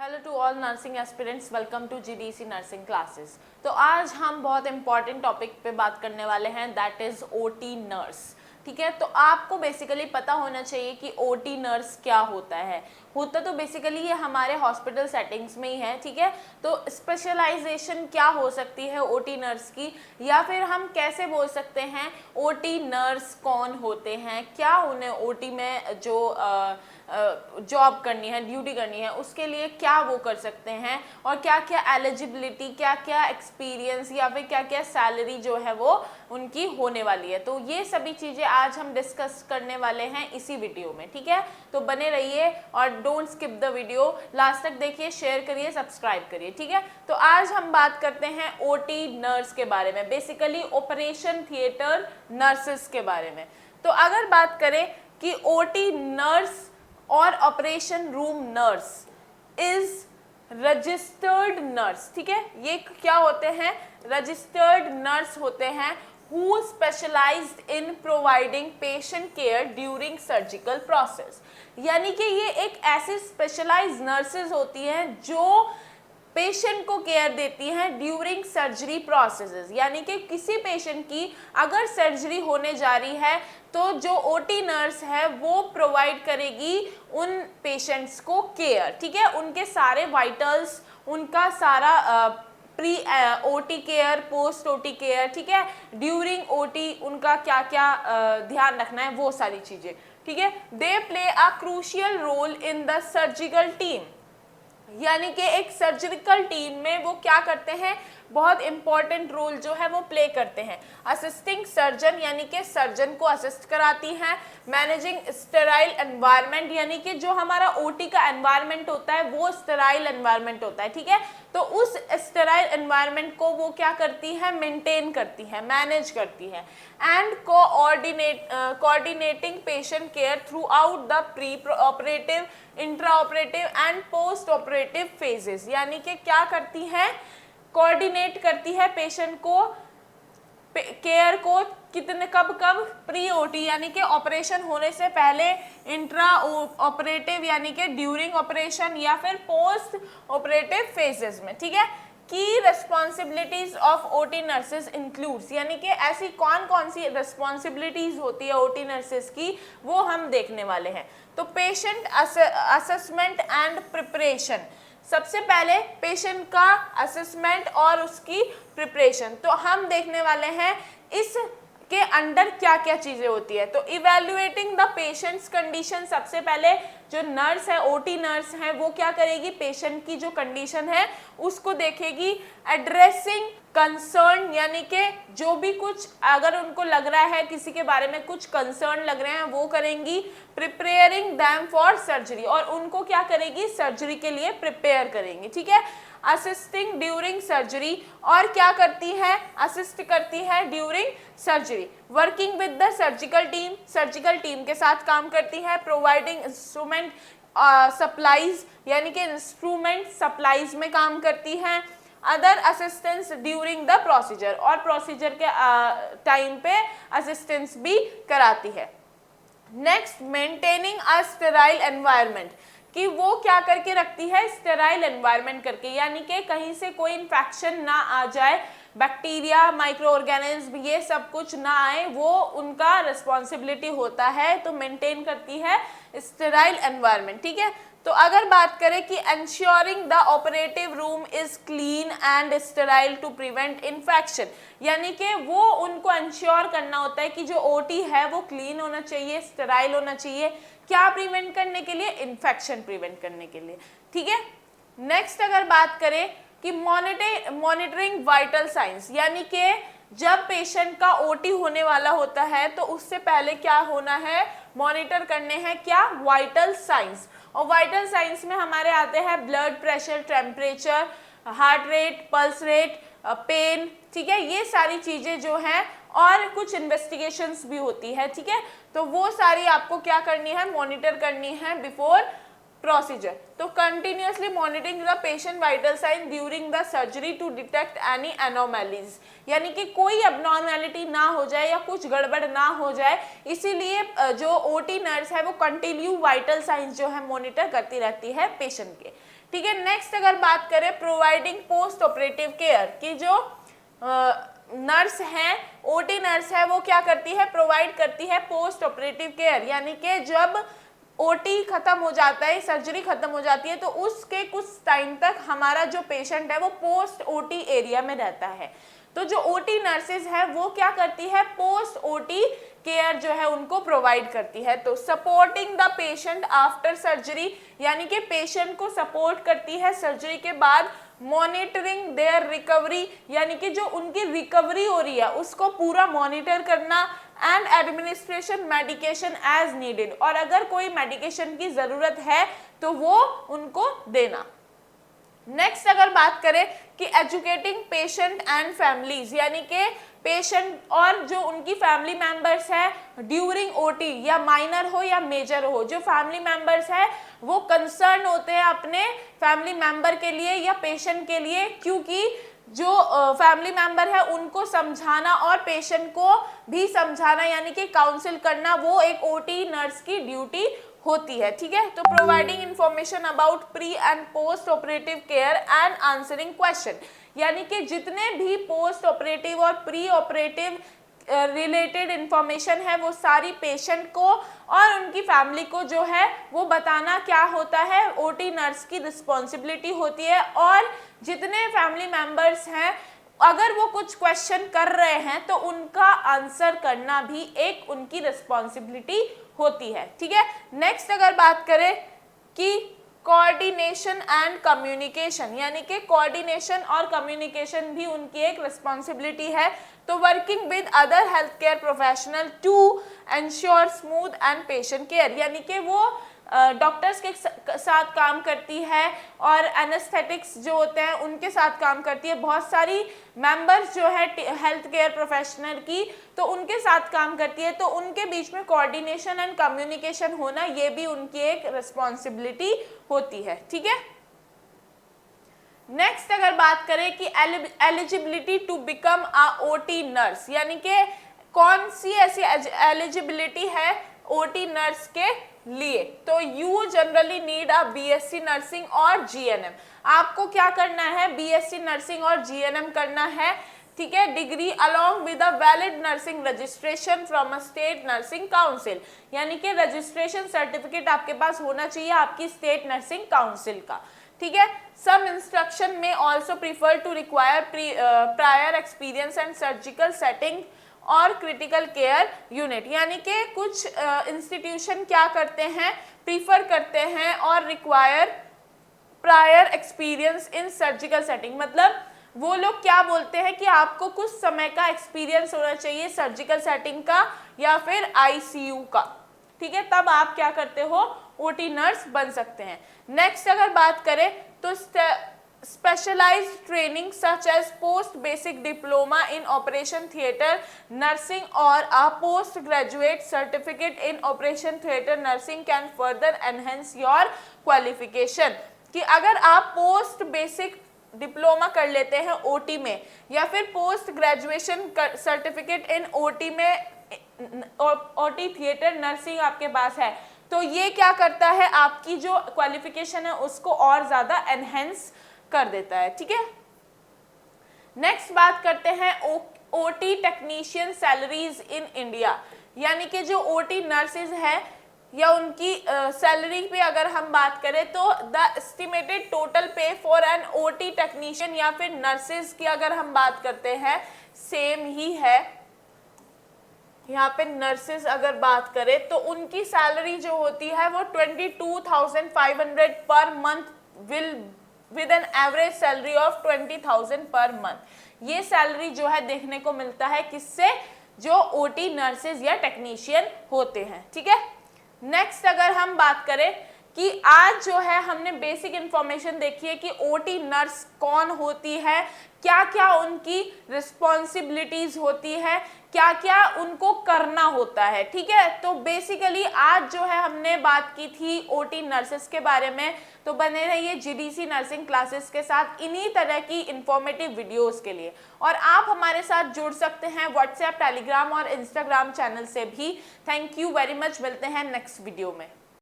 Hello to all nursing aspirants, welcome to GDC nursing classes. तो आज हम बहुत इंपॉर्टेंट टॉपिक पे बात करने वाले हैं, दैट इज ओटी नर्स। ठीक है, तो आपको बेसिकली पता होना चाहिए कि ओटी नर्स क्या होता है। होता तो बेसिकली ये हमारे हॉस्पिटल सेटिंग्स में ही है। ठीक है, तो स्पेशलाइजेशन क्या हो सकती है ओटी नर्स की, या फिर हम कैसे बोल सकते हैं ओटी नर्स कौन होते हैं, क्या उन्हें ओटी में जो जॉब करनी है, ड्यूटी करनी है, उसके लिए क्या वो कर सकते हैं, और क्या क्या एलिजिबिलिटी, क्या क्या एक्सपीरियंस या फिर क्या क्या सैलरी जो है वो उनकी होने वाली है। तो ये सभी चीज़ें आज हम डिस्कस करने वाले हैं इसी वीडियो में। ठीक है, तो बने रहिए और don't skip the video, last तक देखिए, शेयर करिए, सब्सक्राइब करिए। ठीक है, तो आज हम बात करते हैं ओटी नर्स के बारे में, बेसिकली ऑपरेशन थिएटर नर्सेस के बारे में। तो अगर बात करें कि ओटी नर्स और operation room nurse is registered nurse. ठीक है, ये क्या होते हैं? रजिस्टर्ड नर्स होते हैं who specialized in providing patient care during surgical process। यानी कि ये एक ऐसी स्पेशलाइज्ड नर्सेज होती हैं जो पेशेंट को केयर देती हैं ड्यूरिंग सर्जरी प्रोसेसेस। यानी कि किसी पेशेंट की अगर सर्जरी होने जा रही है तो जो ओटी नर्स है वो प्रोवाइड करेगी उन पेशेंट्स को केयर। ठीक है, उनके सारे वाइटल्स, उनका सारा pre OT care, post OT care, ठीक है, ड्यूरिंग ओटी उनका क्या क्या ध्यान रखना है, वो सारी चीजें। ठीक है, they play a crucial role in the surgical team. यानी कि एक सर्जिकल टीम में वो क्या करते हैं, बहुत इंपॉर्टेंट रोल जो है वो प्ले करते हैं। असिस्टिंग सर्जन, यानी कि सर्जन को असिस्ट कराती हैं। मैनेजिंग स्टेराइल एनवायरनमेंट, यानी कि जो हमारा ओटी का एनवायरनमेंट होता है वो स्टेराइल एनवायरनमेंट होता है। ठीक है, तो उस स्टेराइल एनवायरनमेंट को वो क्या करती है, मेंटेन करती है, मैनेज करती है। And coordinating patient care through out the pre operative, intra operative and post operative phases. यानी कि क्या करती है, कोऑर्डिनेट करती है पेशेंट को, केयर को, कितने कब प्री ओटी यानी कि ऑपरेशन होने से पहले, इंट्रा ऑपरेटिव यानी कि ड्यूरिंग ऑपरेशन, या फिर पोस्ट ऑपरेटिव फेजेस में। ठीक है, की responsibilities of OT nurses includes, यानी कि ऐसी कौन कौन सी रिस्पॉन्सिबिलिटीज होती है ओटी नर्सेज की, वो हम देखने वाले हैं। तो पेशेंट असेसमेंट एंड प्रिपरेशन, सबसे पहले पेशेंट का असेसमेंट और उसकी प्रिपरेशन, तो हम देखने वाले हैं इस के अंडर क्या क्या चीजें होती है। तो इवेल्युएटिंग द पेशेंट्स कंडीशन, सबसे पहले जो नर्स है, ओटी नर्स है, वो क्या करेगी, पेशेंट की जो कंडीशन है उसको देखेगी। एड्रेसिंग कंसर्न, यानी कि जो भी कुछ अगर उनको लग रहा है, किसी के बारे में कुछ कंसर्न लग रहे हैं, वो करेंगी। प्रिपेयरिंग दैम फॉर सर्जरी, और उनको क्या करेगी, सर्जरी के लिए प्रिपेयर करेंगी। ठीक है, असिस्टिंग ड्यूरिंग सर्जरी, और क्या करती है, असिस्ट करती है during surgery. Working with the surgical team, surgical team के साथ काम करती है। प्रोवाइडिंग इंस्ट्रूमेंट सप्लाईज, यानी कि इंस्ट्रूमेंट सप्लाईज में काम करती है। Other assistance during the procedure, और प्रोसीजर के टाइम पे असिस्टेंस भी कराती है। Next, maintaining a sterile environment, कि वो क्या करके रखती है, स्टेराइल एनवायरनमेंट करके, यानी कि कहीं से कोई इन्फेक्शन ना आ जाए, बैक्टीरिया, माइक्रो ऑर्गेनिज्म, ये सब कुछ ना आए, वो उनका रिस्पॉन्सिबिलिटी होता है। तो मेंटेन करती है स्टेराइल एनवायरनमेंट। ठीक है, तो अगर बात करें कि ensuring the operative room is clean and sterile to prevent infection, यानी कि वो उनको एंश्योर करना होता है कि जो ओटी है वो क्लीन होना चाहिए, स्टेराइल होना चाहिए। क्या प्रिवेंट करने के लिए, इन्फेक्शन प्रिवेंट करने के लिए। ठीक है, नेक्स्ट अगर बात करें कि मॉनिटरिंग वाइटल साइंस, यानी कि जब पेशेंट का ओटी होने वाला होता है तो उससे पहले क्या होना है, मॉनिटर करने हैं क्या, वाइटल साइंस। और वाइटल साइंस में हमारे आते हैं blood pressure, temperature, heart rate, pulse rate, pain. ठीक है, ये सारी चीजें जो हैं, और कुछ इन्वेस्टिगेशंस भी होती है। ठीक है, तो वो सारी आपको क्या करनी है, मॉनिटर करनी है बिफोर प्रोसीजर। तो continuously monitoring the patient vital sign during the surgery to detect any anomalies, यानी कि कोई अबनॉर्मैलिटी ना हो जाए या कुछ गड़बड़ ना हो जाए, इसीलिए जो ओटी नर्स है वो कंटिन्यू वाइटल साइंस जो है मॉनिटर करती रहती है पेशेंट के। ठीक है। नेक्स्ट अगर बात करें प्रोवाइडिंग पोस्ट ऑपरेटिव केयर की, जो नर्स है, ओटी नर्स है, वो क्या करती है, प्रोवाइड करती है पोस्ट ऑपरेटिव केयर, यानी कि जब ओटी खत्म हो जाता है, सर्जरी खत्म हो जाती है, तो उसके कुछ टाइम तक हमारा जो पेशेंट है वो पोस्ट ओटी एरिया में रहता है। तो जो ओटी नर्सेज है वो क्या करती है, पोस्ट ओटी केयर जो है उनको प्रोवाइड करती है। तो supporting the patient after surgery, यानी कि पेशेंट को सपोर्ट करती है सर्जरी के बाद। मॉनिटरिंग देयर रिकवरी, यानी कि जो उनकी रिकवरी हो रही है उसको पूरा मॉनिटर करना। And administration medication as needed, और अगर कोई मेडिकेशन की जरूरत है तो वो उनको देना। नेक्स्ट अगर बात करें कि एजुकेटिंग पेशेंट एंड फैमिलीज, यानी कि पेशेंट और जो उनकी फैमिली मेंबर्स है ड्यूरिंग ओटी, या माइनर हो या मेजर हो, जो फैमिली मेंबर्स है वो कंसर्न होते हैं अपने फैमिली मेंबर के लिए या पेशेंट के लिए, क्योंकि जो फैमिली मेंबर है उनको समझाना और पेशेंट को भी समझाना, यानी कि काउंसिल करना, वो एक ओटी नर्स की ड्यूटी होती है। ठीक है। तो providing information about pre and post operative care and answering question, यानी कि जितने भी पोस्ट ऑपरेटिव और प्री ऑपरेटिव रिलेटेड इंफॉर्मेशन है वो सारी पेशेंट को और उनकी फैमिली को जो है वो बताना क्या होता है, ओटी नर्स की रिस्पॉन्सिबिलिटी होती है। और जितने फैमिली मेंबर्स हैं अगर वो कुछ क्वेश्चन कर रहे हैं तो उनका आंसर करना भी एक उनकी रिस्पॉन्सिबिलिटी होती है। ठीक है। नेक्स्ट अगर बात करें कि कोऑर्डिनेशन एंड कम्युनिकेशन, यानी कि कोऑर्डिनेशन और कम्युनिकेशन भी उनकी एक रिस्पॉन्सिबिलिटी है। तो working with other health care professional to ensure smooth and patient care, यानी कि वो डॉक्टर्स के साथ काम करती है और एनेस्थेटिक्स जो होते हैं उनके साथ काम करती है। बहुत सारी मेंबर्स जो है हेल्थ केयर प्रोफेशनल की, तो उनके साथ काम करती है। तो उनके बीच में कोऑर्डिनेशन एंड कम्युनिकेशन होना ये भी उनकी एक रिस्पॉन्सिबिलिटी होती है। ठीक है। नेक्स्ट अगर बात करें कि eligibility to become a OT nurse, यानी कि कौन सी ऐसी एलिजिबिलिटी है ओटी नर्स के लिए, तो you generally need a BSc nursing और जीएनएम। आपको क्या करना है, बीएससी नर्सिंग और जीएनएम करना है। ठीक है। Degree along with a valid nursing registration from a state nursing council, यानी कि रजिस्ट्रेशन सर्टिफिकेट आपके पास होना चाहिए आपकी स्टेट नर्सिंग काउंसिल का। ठीक है। Some instruction may also prefer to require prior experience and surgical setting और क्रिटिकल केयर यूनिट, यानी कि कुछ इंस्टीट्यूशन क्या करते हैं, प्रीफर करते हैं और require prior experience in surgical setting, मतलब वो लोग क्या बोलते हैं कि आपको कुछ समय का एक्सपीरियंस होना चाहिए सर्जिकल सेटिंग का या फिर आईसीयू का। ठीक है। तब आप क्या करते हो, ओटी नर्स बन सकते हैं। नेक्स्ट अगर बात करें तो specialized training such as post basic diploma in operation theatre nursing or a postgraduate certificate in operation theatre nursing can further enhance your qualification, कि अगर आप पोस्ट बेसिक डिप्लोमा कर लेते हैं ओटी में या फिर post graduation certificate in OT में, ओटी थिएटर नर्सिंग आपके पास है, तो ये क्या करता है, आपकी जो क्वालिफिकेशन है उसको और ज्यादा एनहेंस कर देता है। ठीक है। नेक्स्ट बात करते हैं OT technician salaries in India, यानी कि जो ओटी नर्सेज है या उनकी सैलरी पे अगर हम बात करें तो द एस्टिमेटेड टोटल पे फॉर एन ओटी टेक्नीशियन या फिर नर्सेज की अगर हम बात करते हैं सेम ही है। यहाँ पे नर्सेज अगर बात करें तो उनकी सैलरी जो होती है वो 22,500 per month with an average salary of 20,000 per month. ये सैलरी जो है देखने को मिलता है किससे, जो ओटी नर्सेज या टेक्नीशियन होते हैं। ठीक है। नेक्स्ट अगर हम बात करें कि आज जो है हमने बेसिक इंफॉर्मेशन देखी है कि ओटी नर्स कौन होती है, क्या क्या उनकी रिस्पॉन्सिबिलिटीज होती है, क्या क्या उनको करना होता है। ठीक है। तो बेसिकली आज जो है हमने बात की थी ओटी नर्सेस के बारे में। तो बने रहिए जीडीसी नर्सिंग क्लासेस के साथ इन्हीं तरह की इंफॉर्मेटिव वीडियोस के लिए, और आप हमारे साथ जुड़ सकते हैं व्हाट्सएप, टेलीग्राम और इंस्टाग्राम चैनल से भी। थैंक यू वेरी मच, मिलते हैं नेक्स्ट वीडियो में।